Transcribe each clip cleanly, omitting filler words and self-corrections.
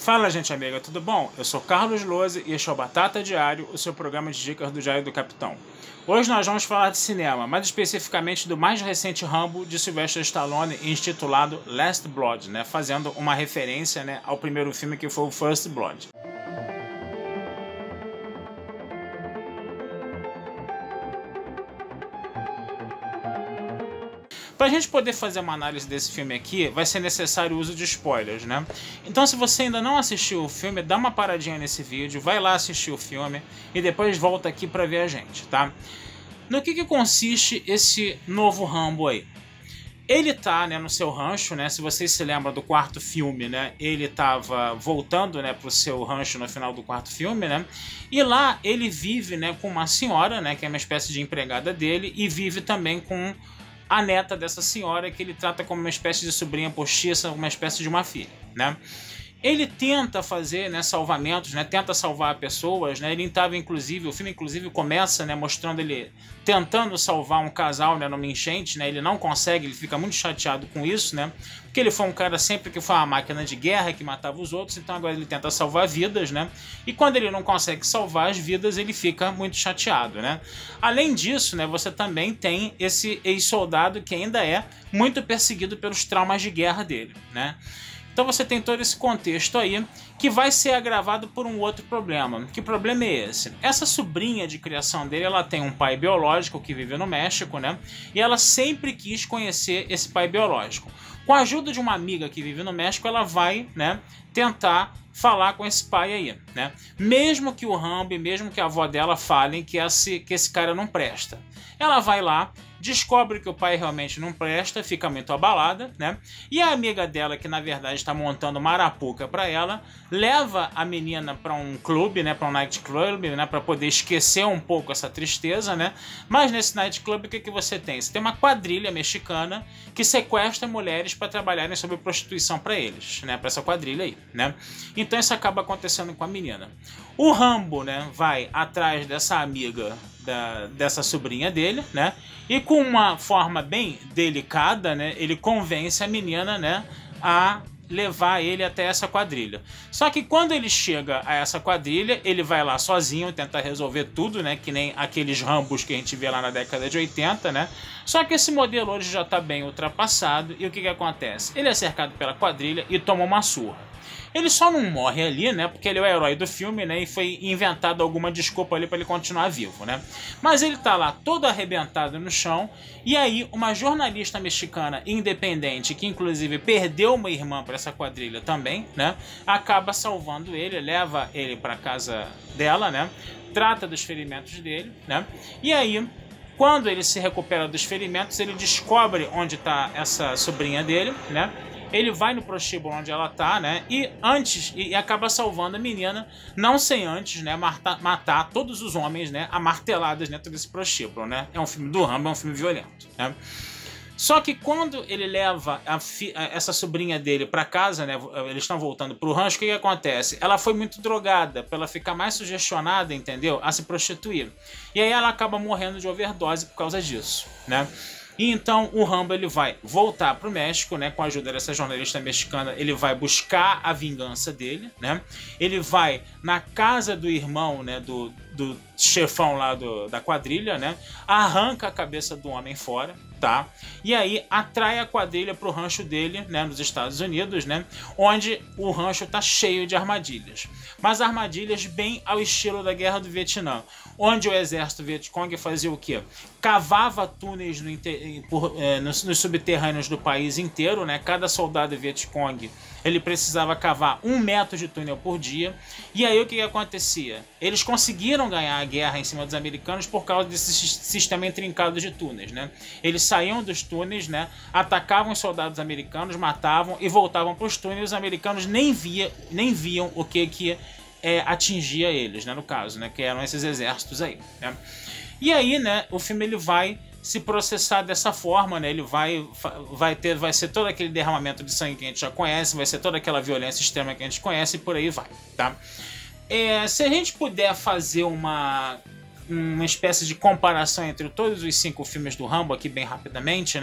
Fala, gente amiga, tudo bom? Eu sou Carlos Lose e este é o Batata Diário, o seu programa de dicas do Diário do Capitão. Hoje nós vamos falar de cinema, mais especificamente do mais recente Rambo de Sylvester Stallone, intitulado Last Blood, fazendo uma referência, ao primeiro filme que foi o First Blood. Para a gente poder fazer uma análise desse filme aqui, vai ser necessário o uso de spoilers, Então, se você ainda não assistiu o filme, dá uma paradinha nesse vídeo, vai lá assistir o filme e depois volta aqui para ver a gente, tá? No que consiste esse novo Rambo aí? Ele tá, no seu rancho, se vocês se lembram do quarto filme, ele tava voltando, pro seu rancho no final do quarto filme, e lá ele vive, com uma senhora, que é uma espécie de empregada dele, e vive também com a neta dessa senhora, que ele trata como uma espécie de sobrinha postiça, uma espécie de uma filha, Ele tenta fazer, salvamentos, tenta salvar pessoas, ele estava, inclusive, o filme inclusive começa, mostrando ele tentando salvar um casal, numa enchente, ele não consegue, ele fica muito chateado com isso, porque ele foi um cara sempre que foi uma máquina de guerra, que matava os outros, então agora ele tenta salvar vidas, e quando ele não consegue salvar as vidas, ele fica muito chateado, Além disso, você também tem esse ex-soldado que ainda é muito perseguido pelos traumas de guerra dele, Então você tem todo esse contexto aí, que vai ser agravado por um outro problema. Que problema é esse? Essa sobrinha de criação dele, ela tem um pai biológico que vive no México, E ela sempre quis conhecer esse pai biológico. Com a ajuda de uma amiga que vive no México, ela vai, tentar falar com esse pai aí, Mesmo que o Rambo e mesmo que a avó dela falem que esse cara não presta. Ela vai lá, descobre que o pai realmente não presta, fica muito abalada, E a amiga dela, que na verdade está montando uma arapuca para ela, leva a menina para um clube, para um nightclub, para poder esquecer um pouco essa tristeza, Mas nesse nightclub o que você tem? Você tem uma quadrilha mexicana que sequestra mulheres para trabalharem sobre prostituição para eles, para essa quadrilha aí, Então isso acaba acontecendo com a menina. O Rambo, vai atrás dessa amiga dessa sobrinha dele, E com uma forma bem delicada, ele convence a menina, a levar ele até essa quadrilha. Só que quando ele chega a essa quadrilha, ele vai lá sozinho, tenta resolver tudo, que nem aqueles Rambos que a gente vê lá na década de 80, Só que esse modelo hoje já está bem ultrapassado, e o que acontece? Ele é cercado pela quadrilha e toma uma surra. Ele só não morre ali, porque ele é o herói do filme, e foi inventado alguma desculpa ali para ele continuar vivo, Mas ele tá lá todo arrebentado no chão, e aí uma jornalista mexicana independente, que inclusive perdeu uma irmã para essa quadrilha também, acaba salvando ele, leva ele para casa dela, trata dos ferimentos dele, E aí, quando ele se recupera dos ferimentos, ele descobre onde tá essa sobrinha dele, Ele vai no prostíbulo onde ela tá, e acaba salvando a menina, não sem antes, matar todos os homens, a marteladas dentro desse prostíbulo, É um filme do Rambo, é um filme violento, Só que quando ele leva essa sobrinha dele para casa, eles estão voltando pro rancho, o que acontece? Ela foi muito drogada, para ela ficar mais sugestionada, entendeu? A se prostituir. E aí ela acaba morrendo de overdose por causa disso, E então o Rambo ele vai voltar para o México, com a ajuda dessa jornalista mexicana, ele vai buscar a vingança dele, Ele vai na casa do irmão, do chefão lá da quadrilha, Arranca a cabeça do homem fora, tá? E aí atrai a quadrilha para o rancho dele, nos Estados Unidos, Onde o rancho tá cheio de armadilhas. Mas armadilhas bem ao estilo da Guerra do Vietnã, onde o exército Vietcong fazia o quê? Cavava túneis nos subterrâneos do país inteiro, Cada soldado Vietcong ele precisava cavar 1 metro de túnel por dia. E aí o que acontecia? Eles conseguiram ganhar a guerra em cima dos americanos por causa desse sistema intrincado de túneis, Eles saíam dos túneis, atacavam os soldados americanos, matavam e voltavam para os túneis. Os americanos nem viam o que atingia eles, no caso, que eram esses exércitos aí, E aí, o filme ele vai se processar dessa forma, Ele vai ser todo aquele derramamento de sangue que a gente já conhece, vai ser toda aquela violência extrema que a gente conhece e por aí vai, tá? Se a gente puder fazer uma espécie de comparação entre todos os 5 filmes do Rambo aqui bem rapidamente,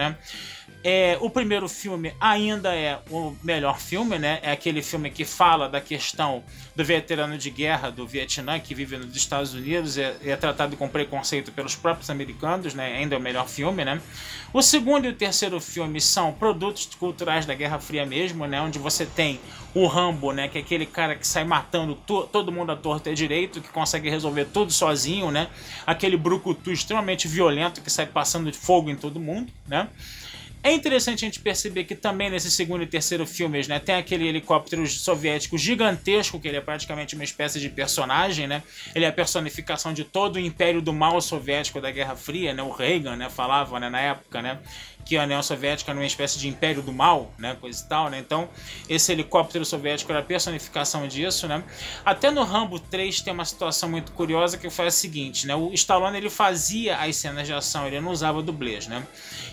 O primeiro filme ainda é o melhor filme, né? É aquele filme que fala da questão do veterano de guerra do Vietnã que vive nos Estados Unidos e é tratado com preconceito pelos próprios americanos, né? Ainda é o melhor filme, né? O segundo e o terceiro filme são produtos culturais da Guerra Fria mesmo, né? Onde você tem o Rambo, né? Que é aquele cara que sai matando todo mundo à torta e à direito, que consegue resolver tudo sozinho, né? Aquele brucutu extremamente violento que sai passando fogo em todo mundo, né? É interessante a gente perceber que também nesse segundo e terceiro filmes, né, tem aquele helicóptero soviético gigantesco, que ele é praticamente uma espécie de personagem, né? Ele é a personificação de todo o império do mal soviético da Guerra Fria, né? O Reagan, né, falava, né, na época, né, que a União Soviética era uma espécie de império do mal, né, coisa e tal, né? Então, esse helicóptero soviético era a personificação disso, né? Até no Rambo 3 tem uma situação muito curiosa que foi a seguinte, né? O Stallone, ele fazia as cenas de ação, ele não usava dublês, né?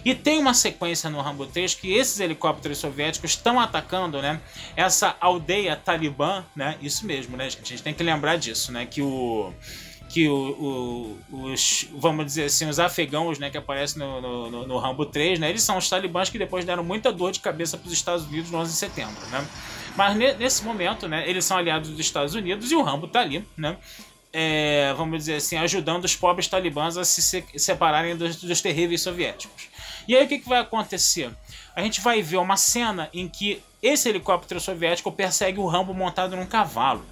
E tem uma sequência no Rambo 3 que esses helicópteros soviéticos estão atacando, né, essa aldeia talibã, né? Isso mesmo, né, gente? A gente tem que lembrar disso, né? Os, vamos dizer assim, os afegãos, né, que aparecem no Rambo 3, né, eles são os talibãs que depois deram muita dor de cabeça para os Estados Unidos no 11 de setembro, né? Mas nesse momento, né, eles são aliados dos Estados Unidos e o Rambo tá ali, né? Vamos dizer assim, ajudando os pobres talibãs a se separarem dos terríveis soviéticos. E aí o que vai acontecer? A gente vai ver uma cena em que esse helicóptero soviético persegue o Rambo montado num cavalo.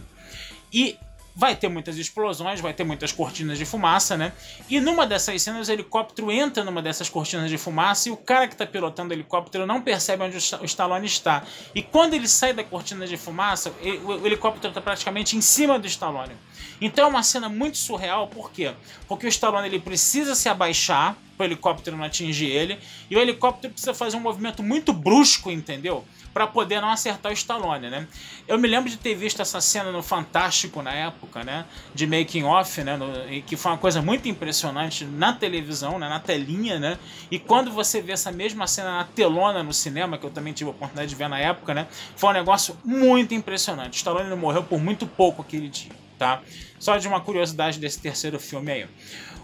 E vai ter muitas explosões, vai ter muitas cortinas de fumaça, né? E numa dessas cenas o helicóptero entra numa dessas cortinas de fumaça e o cara que está pilotando o helicóptero não percebe onde o Stallone está. E quando ele sai da cortina de fumaça, o helicóptero está praticamente em cima do Stallone. Então é uma cena muito surreal, por quê? Porque o Stallone ele precisa se abaixar para o helicóptero não atingir ele, e o helicóptero precisa fazer um movimento muito brusco, entendeu? Para poder não acertar o Stallone, né? Eu me lembro de ter visto essa cena no Fantástico na época, né? De making off, né? Que foi uma coisa muito impressionante na televisão, né? Na telinha, né? E quando você vê essa mesma cena na telona no cinema, que eu também tive a oportunidade de ver na época, né? Foi um negócio muito impressionante. O Stallone morreu por muito pouco aquele dia, tá? Só de uma curiosidade desse terceiro filme aí.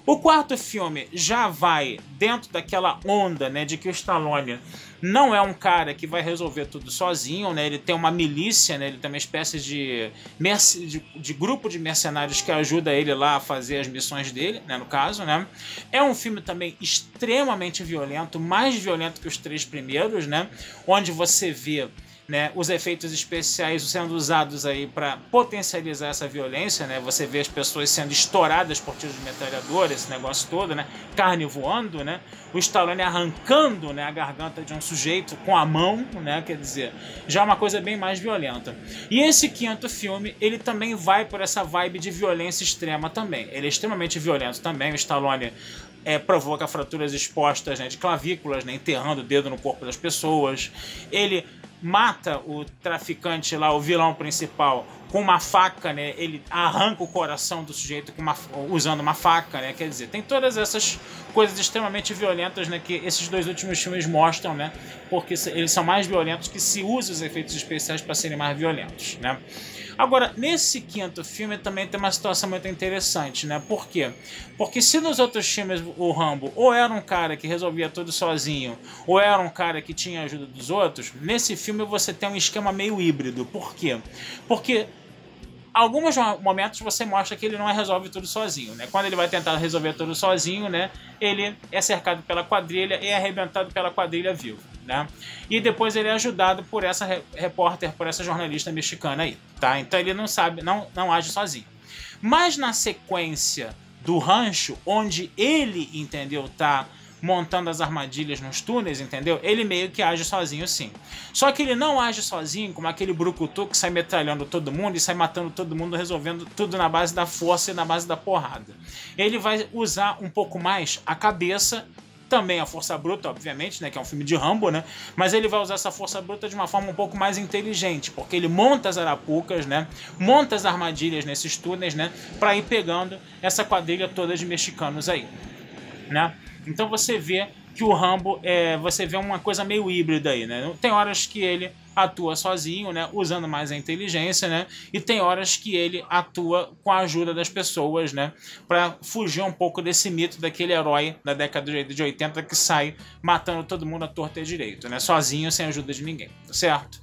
O quarto filme já vai dentro daquela onda, né, de que o Stallone não é um cara que vai resolver tudo sozinho, né? Ele tem uma milícia, né? Ele tem uma espécie de grupo de mercenários que ajuda ele lá a fazer as missões dele, né, no caso, né? É um filme também extremamente violento, mais violento que os três primeiros, né? Onde você vê, né, os efeitos especiais sendo usados aí para potencializar essa violência, né? Você vê as pessoas sendo estouradas por tiros de metralhadora, esse negócio todo, né? Carne voando, né? O Stallone arrancando, né, a garganta de um sujeito com a mão, né? Quer dizer, já é uma coisa bem mais violenta. E esse quinto filme, ele também vai por essa vibe de violência extrema também. Ele é extremamente violento também. O Stallone provoca fraturas expostas, né, de clavículas, né, enterrando o dedo no corpo das pessoas. Ele mata o traficante lá, o vilão principal, com uma faca, né? Ele arranca o coração do sujeito usando uma faca, né? Quer dizer, tem todas essas coisas extremamente violentas, né, que esses dois últimos filmes mostram, né? Porque eles são mais violentos, que se usa os efeitos especiais para serem mais violentos, né? Agora, nesse quinto filme também tem uma situação muito interessante, né? Por quê? Porque se nos outros filmes o Rambo ou era um cara que resolvia tudo sozinho, ou era um cara que tinha ajuda dos outros, nesse filme você tem um esquema meio híbrido. Por quê? Porque alguns momentos você mostra que ele não resolve tudo sozinho, né? Quando ele vai tentar resolver tudo sozinho, né, ele é cercado pela quadrilha e é arrebentado pela quadrilha vivo, né? E depois ele é ajudado por essa repórter, por essa jornalista mexicana aí, tá? Então ele não sabe, não age sozinho. Mas na sequência do rancho, onde ele, entendeu, tá montando as armadilhas nos túneis, entendeu? Ele meio que age sozinho, sim. Só que ele não age sozinho como aquele brucutu que sai metralhando todo mundo e sai matando todo mundo, resolvendo tudo na base da força e na base da porrada. Ele vai usar um pouco mais a cabeça, também a força bruta, obviamente, né, que é um filme de Rambo, né? Mas ele vai usar essa força bruta de uma forma um pouco mais inteligente, porque ele monta as arapucas, né? Monta as armadilhas nesses túneis, né? Para ir pegando essa quadrilha toda de mexicanos aí, né? Então você vê que o Rambo, você vê uma coisa meio híbrida aí, né? Tem horas que ele atua sozinho, né, usando mais a inteligência, né, e tem horas que ele atua com a ajuda das pessoas, né, para fugir um pouco desse mito daquele herói da década de 80 que sai matando todo mundo à torta e à direito, né, sozinho, sem ajuda de ninguém, tá certo?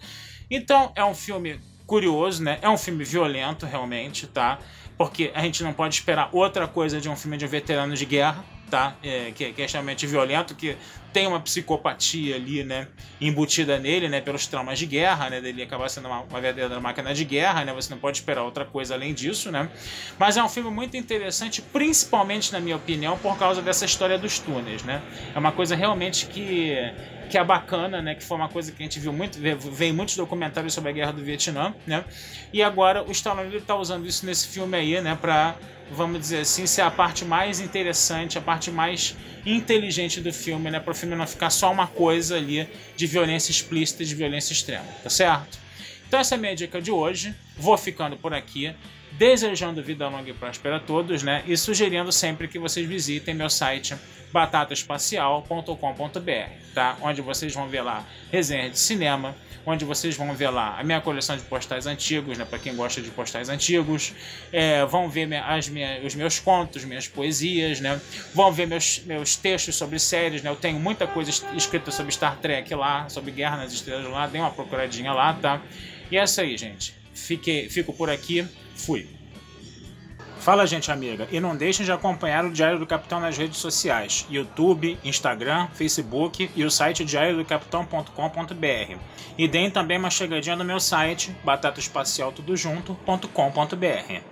Então, é um filme curioso, né, é um filme violento, realmente, tá? Porque a gente não pode esperar outra coisa de um filme de veterano de guerra, tá? Que é extremamente violento, que tem uma psicopatia ali, né, embutida nele, né, pelos traumas de guerra, né, dele acabar sendo uma verdadeira máquina de guerra, né, você não pode esperar outra coisa além disso, né, mas é um filme muito interessante, principalmente, na minha opinião, por causa dessa história dos túneis, né, é uma coisa realmente que é bacana, né, que foi uma coisa que a gente viu muito, veio muitos documentários sobre a guerra do Vietnã, né, e agora o Stallone está usando isso nesse filme aí, né, para, vamos dizer assim, ser a parte mais interessante, a parte mais inteligente do filme, né, para o filme não ficar só uma coisa ali de violência explícita, de violência extrema, tá certo? Então essa é a minha dica de hoje, vou ficando por aqui, desejando vida longa e próspera a todos, né, e sugerindo sempre que vocês visitem meu site batataespacial.com.br, tá? Onde vocês vão ver lá resenhas de cinema, onde vocês vão ver lá a minha coleção de postais antigos, né, para quem gosta de postais antigos, vão ver os meus contos, minhas poesias, né, vão ver meus textos sobre séries, né, eu tenho muita coisa escrita sobre Star Trek lá, sobre Guerra nas Estrelas lá, dê uma procuradinha lá, tá? E é isso aí, gente. Fico por aqui, fui. Fala, gente amiga, e não deixem de acompanhar o Diário do Capitão nas redes sociais, YouTube, Instagram, Facebook e o site diariodocapitão.com.br. E deem também uma chegadinha no meu site, batataespacialtudojunto.com.br.